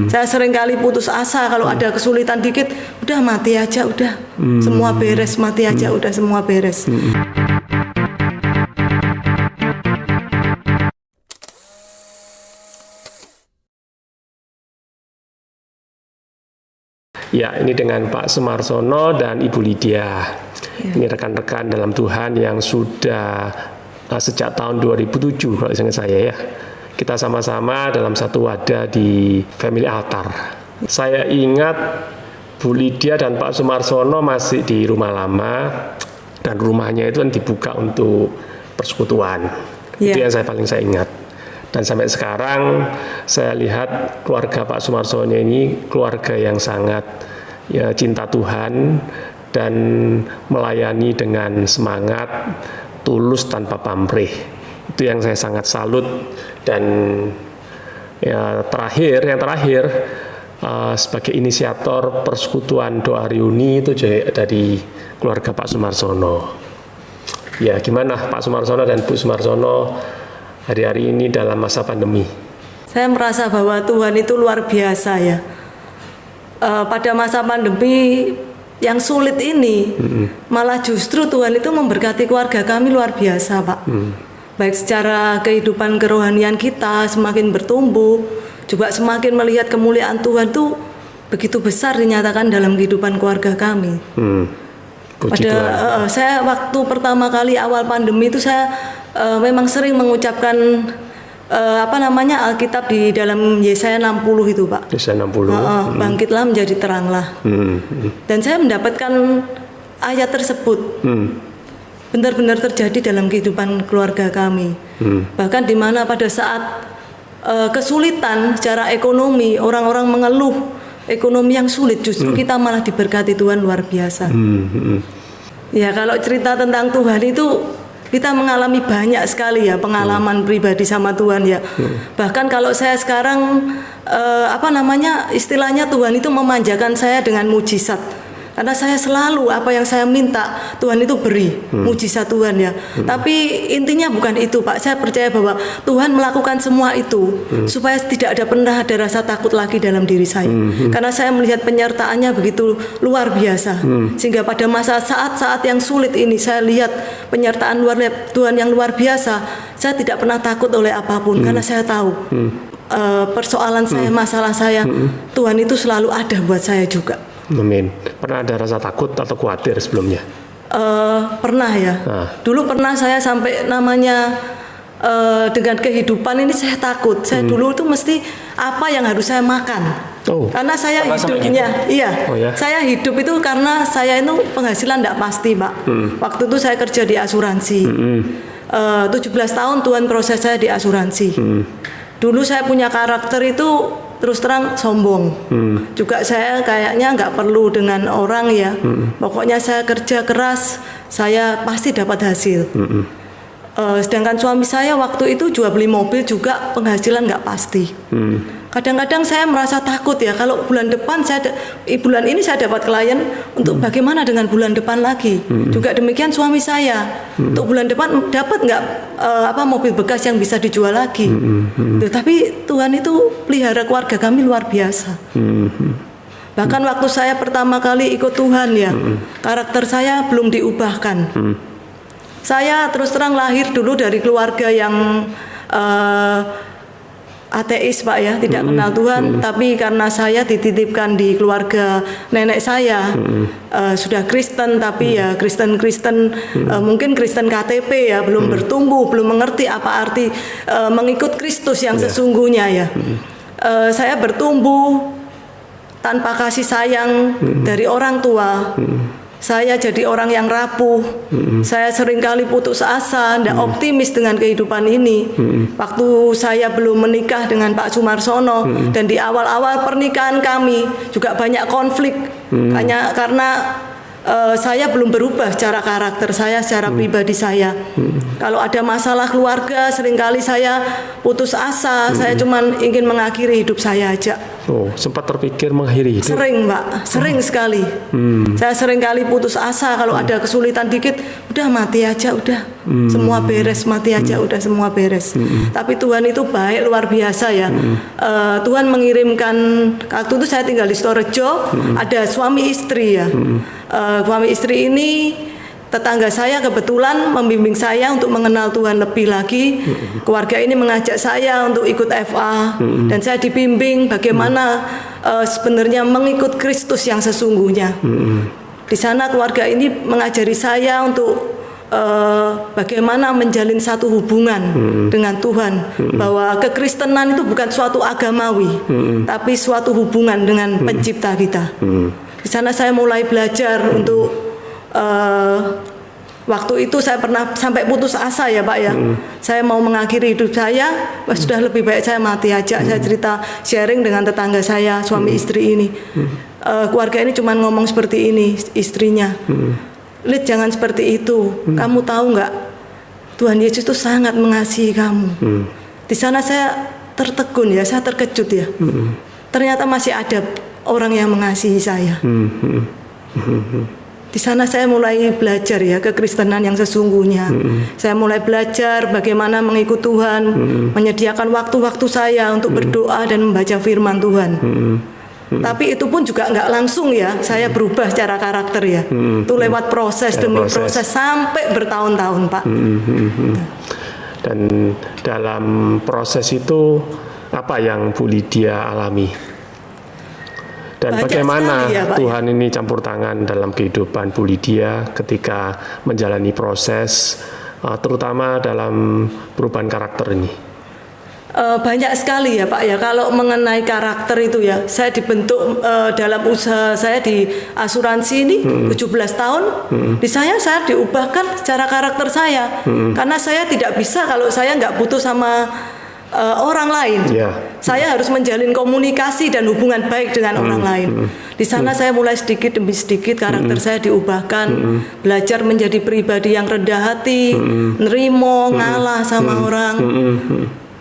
Saya sering kali putus asa kalau ada kesulitan dikit, udah mati aja, udah semua beres, mati aja, udah semua beres. Ya, ini dengan Pak Sumarsono dan Ibu Lydia. Ini rekan-rekan dalam Tuhan yang sudah sejak tahun 2007 kalau ingat saya ya. Kita sama-sama dalam satu wadah di Family Altar. Saya ingat Bu Lydia dan Pak Sumarsono masih di rumah lama dan rumahnya itu kan dibuka untuk persekutuan. Itu yang paling saya ingat. Dan sampai sekarang saya lihat keluarga Pak Sumarsono ini keluarga yang sangat ya, cinta Tuhan dan melayani dengan semangat, tulus tanpa pamrih. Itu yang saya sangat salut. Dan ya, yang terakhir sebagai inisiator persekutuan doa reuni itu dari keluarga Pak Sumarsono. Ya, gimana Pak Sumarsono dan Bu Sumarsono hari-hari ini dalam masa pandemi? Saya merasa bahwa Tuhan itu luar biasa ya. Pada masa pandemi yang sulit ini, malah justru Tuhan itu memberkati keluarga kami luar biasa, Pak. Baik secara kehidupan kerohanian kita semakin bertumbuh, juga semakin melihat kemuliaan Tuhan itu begitu besar dinyatakan dalam kehidupan keluarga kami. Saya waktu pertama kali awal pandemi itu saya memang sering mengucapkan Alkitab di dalam Yesaya 60 itu, Pak. Yesaya 60. Bangkitlah menjadi teranglah. Dan saya mendapatkan ayat tersebut. Benar-benar terjadi dalam kehidupan keluarga kami. Bahkan di mana pada saat kesulitan secara ekonomi, orang-orang mengeluh ekonomi yang sulit, justru kita malah diberkati Tuhan luar biasa. Ya, kalau cerita tentang Tuhan itu kita mengalami banyak sekali ya pengalaman pribadi sama Tuhan ya. Bahkan kalau saya sekarang istilahnya Tuhan itu memanjakan saya dengan mujizat. Karena saya selalu apa yang saya minta Tuhan itu beri, mujizat Tuhan ya. Tapi intinya bukan itu, Pak. Saya percaya bahwa Tuhan melakukan semua itu supaya tidak pernah ada rasa takut lagi dalam diri saya. Karena saya melihat penyertaannya begitu luar biasa. Sehingga pada masa saat-saat yang sulit ini saya lihat penyertaan Tuhan yang luar biasa. Saya tidak pernah takut oleh apapun karena saya tahu persoalan saya, masalah saya, Tuhan itu selalu ada buat saya juga. Amin. Pernah ada rasa takut atau khawatir sebelumnya? Pernah ya. Dulu pernah saya sampai dengan kehidupan ini saya takut. Saya dulu tuh mesti apa yang harus saya makan. Karena saya hidupnya, saya hidup itu karena saya itu penghasilan tidak pasti, Pak. Waktu itu saya kerja di asuransi. 17 tahun Tuhan proses saya di asuransi. Dulu saya punya karakter itu terus terang sombong. Juga saya kayaknya nggak perlu dengan orang ya. Pokoknya saya kerja keras, saya pasti dapat hasil. Sedangkan suami saya waktu itu jual beli mobil juga penghasilan nggak pasti. Kadang-kadang saya merasa takut ya kalau bulan depan bulan ini saya dapat klien untuk bagaimana dengan bulan depan lagi. Juga demikian suami saya untuk bulan depan dapat nggak mobil bekas yang bisa dijual lagi. Tapi Tuhan itu pelihara keluarga kami luar biasa. Bahkan waktu saya pertama kali ikut Tuhan ya, karakter saya belum diubahkan. Saya terus terang lahir dulu dari keluarga yang ateis, Pak ya, tidak kenal Tuhan. Tapi karena saya dititipkan di keluarga nenek saya sudah Kristen, tapi ya Kristen mungkin Kristen KTP ya, belum bertumbuh, belum mengerti apa arti mengikut Kristus yang sesungguhnya ya. Saya bertumbuh tanpa kasih sayang dari orang tua. Saya jadi orang yang rapuh. Saya seringkali putus asa, tidak optimis dengan kehidupan ini. Waktu saya belum menikah dengan Pak Sumarsono dan di awal-awal pernikahan kami juga banyak konflik. Hanya karena saya belum berubah secara karakter saya, secara pribadi saya. Kalau ada masalah keluarga, seringkali saya putus asa. Saya cuma ingin mengakhiri hidup saya aja. Oh, sempat terpikir mengakhiri hidup? Sering, Pak, sering sekali. Saya sering kali putus asa kalau ada kesulitan dikit, udah mati aja, udah semua beres, mati aja, udah semua beres. Tapi Tuhan itu baik luar biasa ya. Tuhan mengirimkan, waktu itu saya tinggal di Storejo, ada suami istri ya. Suami istri ini tetangga saya kebetulan membimbing saya untuk mengenal Tuhan lebih lagi. Keluarga ini mengajak saya untuk ikut FA dan saya dibimbing bagaimana sebenarnya mengikut Kristus yang sesungguhnya. Di sana keluarga ini mengajari saya untuk bagaimana menjalin satu hubungan dengan Tuhan, bahwa kekristenan itu bukan suatu agamawi, tapi suatu hubungan dengan Pencipta kita. Di sana saya mulai belajar untuk waktu itu saya pernah sampai putus asa ya Pak ya. Saya mau mengakhiri hidup saya, sudah lebih baik saya mati aja. Saya cerita sharing dengan tetangga saya, suami istri ini. Keluarga ini cuma ngomong seperti ini, istrinya. Lid, jangan seperti itu. Kamu tahu nggak? Tuhan Yesus itu sangat mengasihi kamu. Di sana saya tertegun ya, saya terkejut ya. Ternyata masih ada orang yang mengasihi saya. Di sana saya mulai belajar ya kekristenan yang sesungguhnya. Saya mulai belajar bagaimana mengikut Tuhan, menyediakan waktu-waktu saya untuk berdoa dan membaca firman Tuhan. Tapi itu pun juga nggak langsung ya, saya berubah secara karakter ya. Itu lewat proses demi proses sampai bertahun-tahun Pak. Dan dalam proses itu apa yang Bu Lydia alami? Dan banyak bagaimana ya, Tuhan ini campur tangan dalam kehidupan Bu Lydia ketika menjalani proses, terutama dalam perubahan karakter ini? Banyak sekali ya Pak ya. Kalau mengenai karakter itu ya, saya dibentuk dalam usaha saya di asuransi ini 17 tahun. Di saya diubahkan secara karakter saya, karena saya tidak bisa kalau saya nggak butuh sama orang lain. Saya harus menjalin komunikasi dan hubungan baik dengan orang lain. Di sana saya mulai sedikit demi sedikit karakter saya diubahkan, belajar menjadi pribadi yang rendah hati, nerimo, ngalah sama orang.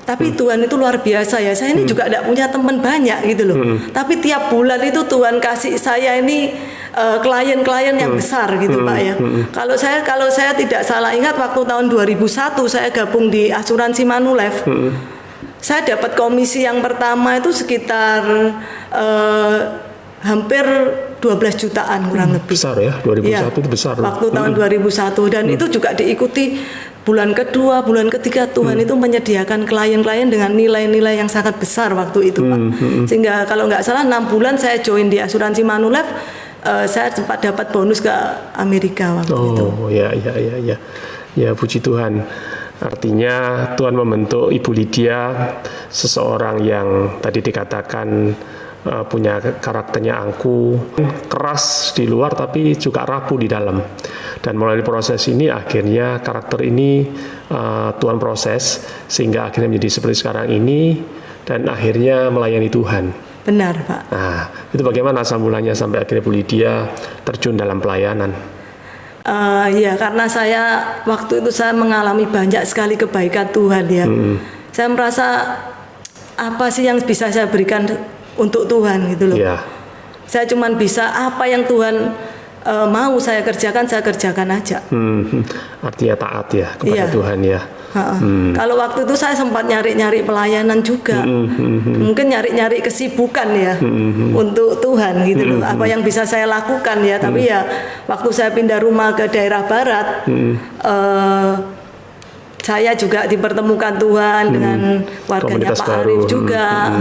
Tapi Tuhan itu luar biasa ya. Saya ini juga tidak punya teman banyak gitu loh. Tapi tiap bulan itu Tuhan kasih saya ini klien-klien yang besar gitu Pak ya. Kalau saya tidak salah ingat waktu tahun 2001 saya gabung di asuransi Manulife. Saya dapat komisi yang pertama itu sekitar hampir 12 jutaan kurang lebih. Besar ya, 2001 ya, itu besar. Waktu tahun 2001 dan itu juga diikuti bulan kedua, bulan ketiga Tuhan itu menyediakan klien-klien dengan nilai-nilai yang sangat besar waktu itu Pak. Sehingga kalau nggak salah 6 bulan saya join di asuransi Manulife, saya sempat dapat bonus ke Amerika waktu itu. Oh ya. Ya puji Tuhan. Artinya Tuhan membentuk Ibu Lydia seseorang yang tadi dikatakan punya karakternya angkuh, keras di luar tapi juga rapuh di dalam. Dan melalui proses ini akhirnya karakter ini Tuhan proses sehingga akhirnya menjadi seperti sekarang ini dan akhirnya melayani Tuhan. Benar Pak. Nah itu bagaimana sambulannya sampai akhirnya Bu Lydia terjun dalam pelayanan? Ya karena saya waktu itu saya mengalami banyak sekali kebaikan Tuhan ya. Saya merasa apa sih yang bisa saya berikan untuk Tuhan gitu loh. Saya cuma bisa apa yang Tuhan mau saya kerjakan aja. Artinya taat ya kepada Tuhan ya. Kalau waktu itu saya sempat nyari-nyari pelayanan juga, mungkin nyari-nyari kesibukan ya untuk Tuhan gitu loh. Apa yang bisa saya lakukan ya. Tapi ya waktu saya pindah rumah ke daerah barat, saya juga dipertemukan Tuhan dengan warganya Pak Arif juga,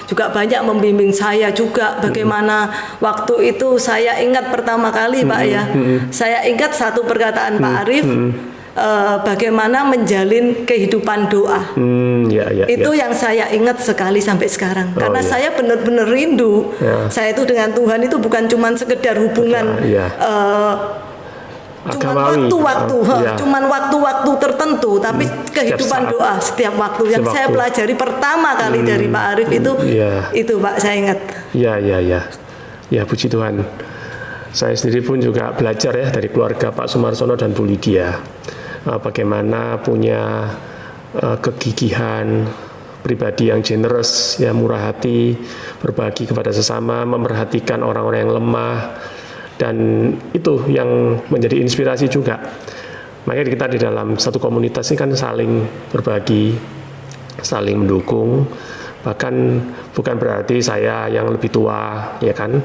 juga banyak membimbing saya juga bagaimana waktu itu saya ingat pertama kali Pak ya, saya ingat satu perkataan Pak Arif, bagaimana menjalin kehidupan doa. Itu yang saya ingat sekali sampai sekarang, karena saya benar-benar rindu. Saya itu dengan Tuhan itu bukan cuma sekedar hubungan. Cuman waktu-waktu tertentu, tapi kehidupan doa setiap waktu yang saya pelajari pertama kali dari Pak Arif itu Pak, saya ingat. Ya puji Tuhan. Saya sendiri pun juga belajar ya dari keluarga Pak Sumarsono dan Bu Lydia, bagaimana punya kegigihan, pribadi yang generous, ya, murah hati, berbagi kepada sesama, memperhatikan orang-orang yang lemah, dan itu yang menjadi inspirasi juga. Makanya kita di dalam satu komunitas ini kan saling berbagi, saling mendukung. Bahkan bukan berarti saya yang lebih tua, ya kan,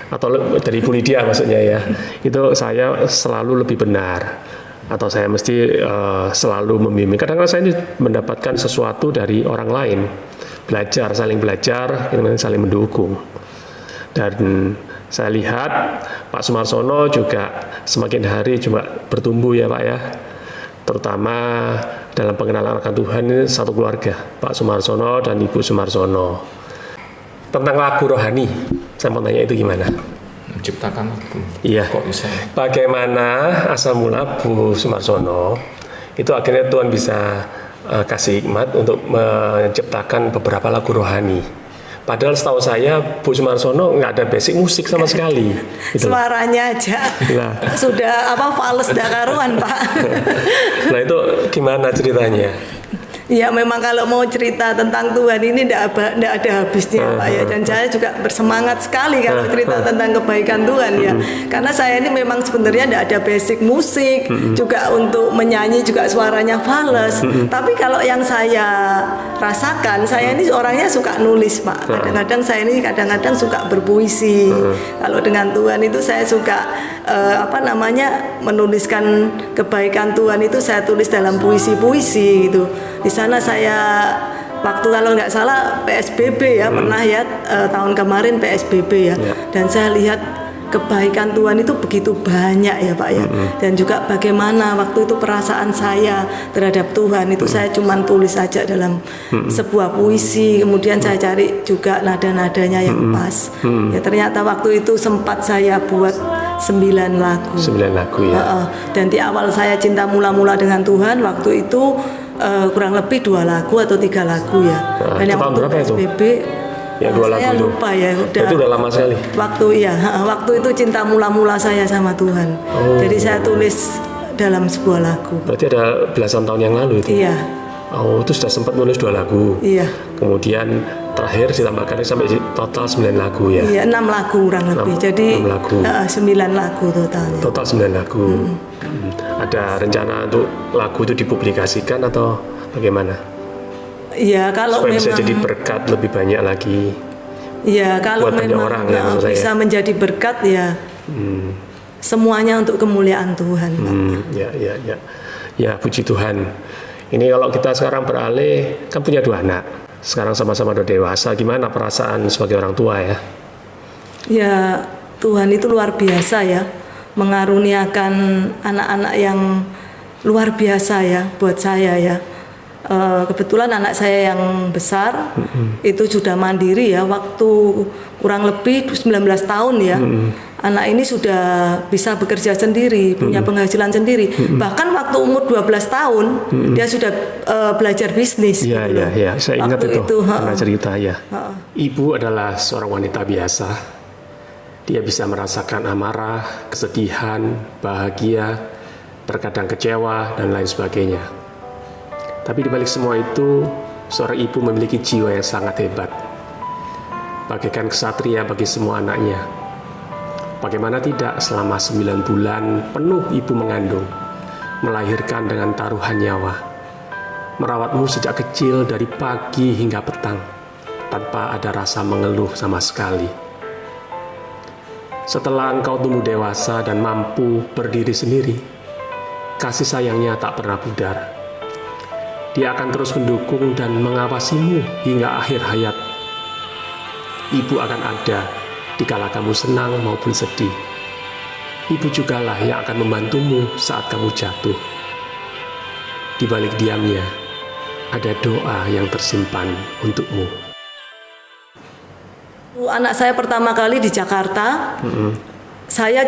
atau dari Ibu Lydia maksudnya ya, itu saya selalu lebih benar, atau saya mesti selalu membimbing. Kadang-kadang saya ini mendapatkan sesuatu dari orang lain, belajar, saling belajar, saling mendukung. Dan saya lihat Pak Sumarsono juga semakin hari juga bertumbuh ya Pak ya, terutama dalam pengenalan akan Tuhan. Ini satu keluarga, Pak Sumarsono dan Ibu Sumarsono. Tentang lagu rohani, saya mau tanya itu gimana? Menciptakan lagu. Iya. Kok bisa? Bagaimana asal mula Bu Sumarsono itu akhirnya Tuhan bisa kasih hikmat untuk menciptakan beberapa lagu rohani. Padahal setahu saya Bu Sumarsono nggak ada basic musik sama sekali. Gitu. Suaranya aja sudah fales dah karuan Pak. Nah itu gimana ceritanya? Ya memang kalau mau cerita tentang Tuhan ini tidak ada habisnya Pak ya. Dan saya juga bersemangat sekali kalau cerita tentang kebaikan Tuhan ya. Karena saya ini memang sebenarnya tidak ada basic musik, juga untuk menyanyi juga suaranya fales. Tapi kalau yang saya rasakan, saya ini orangnya suka nulis Pak. Kadang-kadang saya ini suka berpuisi. Kalau dengan Tuhan itu saya suka menuliskan kebaikan Tuhan itu saya tulis dalam puisi-puisi gitu. Di sana saya waktu kalau nggak salah PSBB ya, pernah ya tahun kemarin PSBB ya. Dan saya lihat kebaikan Tuhan itu begitu banyak ya Pak ya. Dan juga bagaimana waktu itu perasaan saya terhadap Tuhan itu saya cuman tulis saja dalam sebuah puisi. Kemudian saya cari juga nada-nadanya yang pas. Ya ternyata waktu itu sempat saya buat 9 lagu. 9 lagu ya. Dan di awal saya cinta mula-mula dengan Tuhan waktu itu kurang lebih 2 lagu atau 3 lagu ya. Dan yang waktu PSBB ya 2 lagu saya itu. lupa ya. Itu udah lama sekali. Waktu itu cinta mula-mula saya sama Tuhan. Jadi saya tulis dalam sebuah lagu. Berarti ada belasan tahun yang lalu itu. Iya. Oh, itu sudah sempat nulis 2 lagu. Iya. Kemudian terakhir ditambahkan sampai total 9 lagu ya. Iya, 6 lagu kurang lebih. Jadi 6 lagu. 9 lagu totalnya. Total 9 lagu. Ada rencana untuk lagu itu dipublikasikan atau bagaimana? Iya, kalau supaya memang bisa jadi berkat lebih banyak lagi. Iya, kalau memang orang, ya, bisa menjadi berkat ya. Semuanya untuk kemuliaan Tuhan. Ya. Ya, puji Tuhan. Ini kalau kita sekarang beralih, kan punya 2 anak. Sekarang sama-sama udah dewasa. Gimana perasaan sebagai orang tua ya? Ya, Tuhan itu luar biasa ya. Mengaruniakan anak-anak yang luar biasa ya buat saya ya. Kebetulan anak saya yang besar itu sudah mandiri ya, waktu kurang lebih 19 tahun ya. Anak ini sudah bisa bekerja sendiri, punya penghasilan sendiri. Bahkan waktu umur 12 tahun dia sudah belajar bisnis. Iya, saya ingat itu pernah cerita ya. Ibu adalah seorang wanita biasa. Dia bisa merasakan amarah, kesedihan, bahagia, terkadang kecewa, dan lain sebagainya. Tapi di balik semua itu, seorang ibu memiliki jiwa yang sangat hebat. Bagaikan kesatria bagi semua anaknya. Bagaimana tidak selama 9 bulan penuh ibu mengandung, melahirkan dengan taruhan nyawa. Merawatmu sejak kecil dari pagi hingga petang, tanpa ada rasa mengeluh sama sekali. Setelah engkau tumbuh dewasa dan mampu berdiri sendiri, kasih sayangnya tak pernah pudar. Dia akan terus mendukung dan mengawasimu hingga akhir hayat. Ibu akan ada dikala kamu senang maupun sedih. Ibu jugalah yang akan membantumu saat kamu jatuh. Di balik diamnya, ada doa yang tersimpan untukmu. Anak saya pertama kali di Jakarta, saya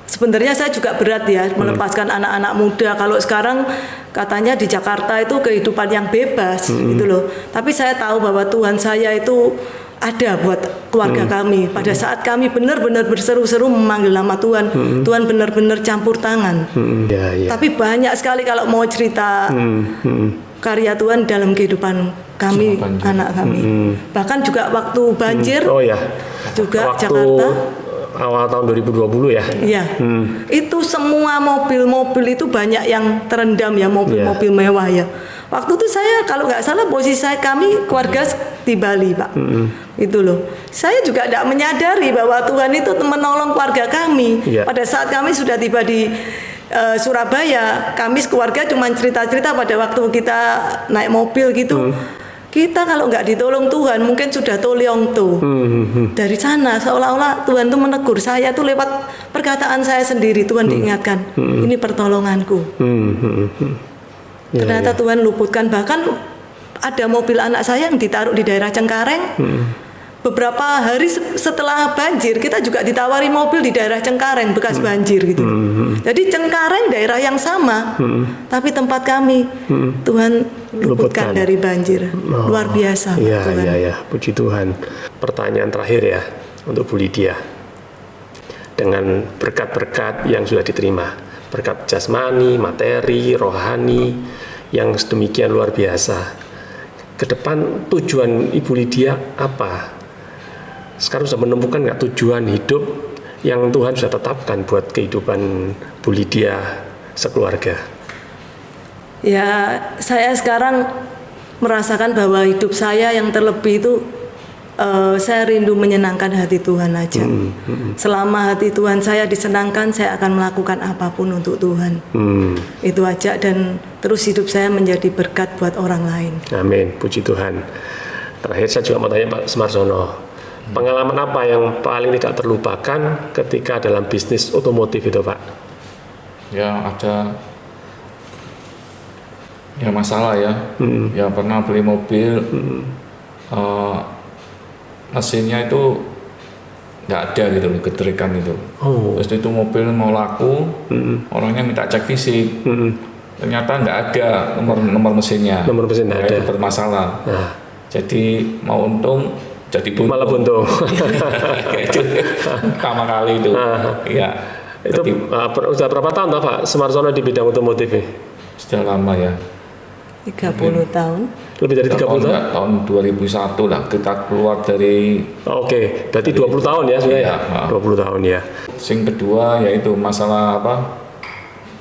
sebenarnya saya juga berat ya melepaskan anak-anak muda. Kalau sekarang katanya di Jakarta itu kehidupan yang bebas gitu loh. Tapi saya tahu bahwa Tuhan saya itu ada buat keluarga kami. Pada saat kami benar-benar berseru-seru memanggil nama Tuhan, Tuhan benar-benar campur tangan. Tapi banyak sekali kalau mau cerita karya Tuhan dalam kehidupan kami, anak kami. Bahkan juga waktu banjir, juga waktu Jakarta. Awal tahun 2020 ya? Iya. Itu semua mobil-mobil itu banyak yang terendam ya, mobil-mobil mewah ya. Waktu itu saya kalau nggak salah posisi kami keluarga di Bali, Pak. Itu loh. Saya juga tidak menyadari bahwa Tuhan itu menolong keluarga kami. Pada saat kami sudah tiba di Surabaya, kami keluarga cuma cerita-cerita pada waktu kita naik mobil gitu. Kita kalau nggak ditolong Tuhan mungkin sudah toliong tuh. Dari sana seolah-olah Tuhan tuh menegur saya tuh lewat perkataan saya sendiri. Tuhan diingatkan, ini pertolonganku. Ternyata Tuhan luputkan. Bahkan ada mobil anak saya yang ditaruh di daerah Cengkareng. Beberapa hari setelah banjir kita juga ditawari mobil di daerah Cengkareng bekas banjir gitu. Jadi Cengkareng daerah yang sama, tapi tempat kami Tuhan luputkan dari banjir. Luar biasa. Iya, puji Tuhan. Pertanyaan terakhir ya untuk Bu Lydia. Dengan berkat-berkat yang sudah diterima, berkat jasmani, materi, rohani yang sedemikian luar biasa. Ke depan tujuan Ibu Lydia apa? Sekarang sudah menemukan nggak tujuan hidup yang Tuhan sudah tetapkan buat kehidupan Bu Lydia sekeluarga? Ya, saya sekarang merasakan bahwa hidup saya yang terlebih itu saya rindu menyenangkan hati Tuhan aja. Selama hati Tuhan saya disenangkan, saya akan melakukan apapun untuk Tuhan. Itu aja, dan terus hidup saya menjadi berkat buat orang lain. Amin, puji Tuhan. Terakhir saya juga mau tanya Pak Sumarsono. Pengalaman apa yang paling tidak terlupakan ketika dalam bisnis otomotif itu, Pak? Ya ada masalah ya. Ya pernah beli mobil, mesinnya itu nggak ada gitu loh, geterikan itu. Terus itu mobil mau laku, orangnya minta cek fisik, ternyata nggak ada nomor mesinnya. Nomor mesin nggak ada. Itu bermasalah. Jadi mau untung jadi buntung. Malah buntung. Itu pertama kali itu. Iya. Itu sudah berapa tahun Pak Sumarsono di bidang otomotif ini? Sudah lama ya. 30 tahun. Lebih dari 30 tahun? Tahun 2001 lah kita keluar dari. Oke, berarti 20 tahun ya sudah ya? 20 tahun ya. Yang kedua yaitu masalah apa?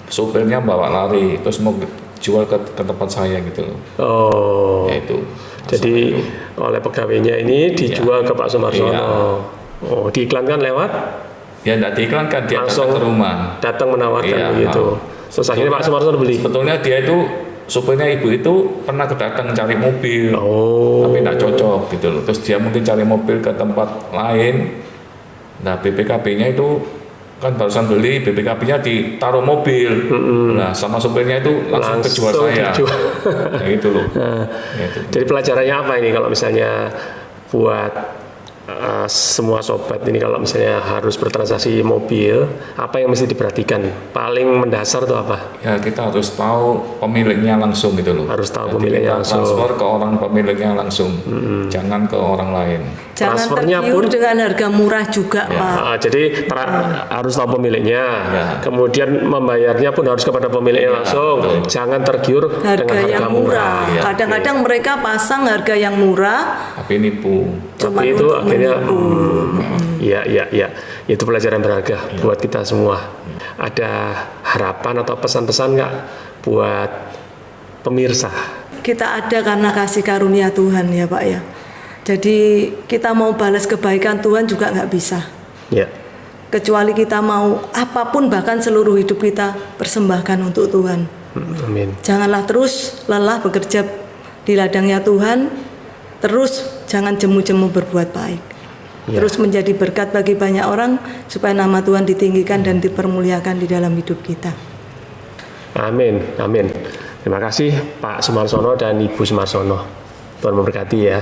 Sopirnya bawa lari, terus mau jual ke tempat saya gitu. Yaitu. Jadi oleh pegawainya ini dijual ke Pak Sumarsono. Diiklankan lewat? Ya enggak diiklankan, dia langsung datang ke rumah. Datang menawarkan begitu. Terus akhirnya Pak Sumarsono beli. Sebetulnya dia itu supirnya ibu itu pernah datang cari mobil, tapi enggak cocok gitu loh. Terus dia mungkin cari mobil ke tempat lain. Nah BPKB-nya itu kan barusan beli, BPKB-nya ditaruh mobil. Nah sama supirnya itu langsung kejual saya. Nah, itu loh. Gitu. Jadi pelajarannya apa ini kalau misalnya buat semua sobat ini, kalau misalnya harus bertransaksi mobil, apa yang mesti diperhatikan? Paling mendasar tuh apa? Ya kita harus tahu pemiliknya langsung gitu loh. Harus tahu jadi pemiliknya langsung. Transfer ke orang pemiliknya langsung, jangan ke orang lain. Jangan Transfernya tergiur pun dengan harga murah juga, Pak. Jadi harus tahu pemiliknya. Kemudian membayarnya pun harus kepada pemiliknya langsung. Betul. Jangan tergiur dengan harga yang murah. Kadang-kadang mereka pasang harga yang murah, tapi nipu. Tapi itu akhirnya iya, itu pelajaran berharga buat kita semua. Ada harapan atau pesan-pesan nggak buat pemirsa? kita ada karena kasih karunia Tuhan ya Pak ya. Jadi kita mau balas kebaikan Tuhan juga nggak bisa. Ya. Kecuali kita mau apapun, bahkan seluruh hidup kita persembahkan untuk Tuhan. Amin. Janganlah terus lelah bekerja di ladangnya Tuhan. Terus jangan jemu-jemu berbuat baik. Ya. Terus menjadi berkat bagi banyak orang supaya nama Tuhan ditinggikan dan dipermuliakan di dalam hidup kita. Amin, amin. Terima kasih Pak Sumarsono dan Ibu Sumarsono. Tuhan memberkati ya.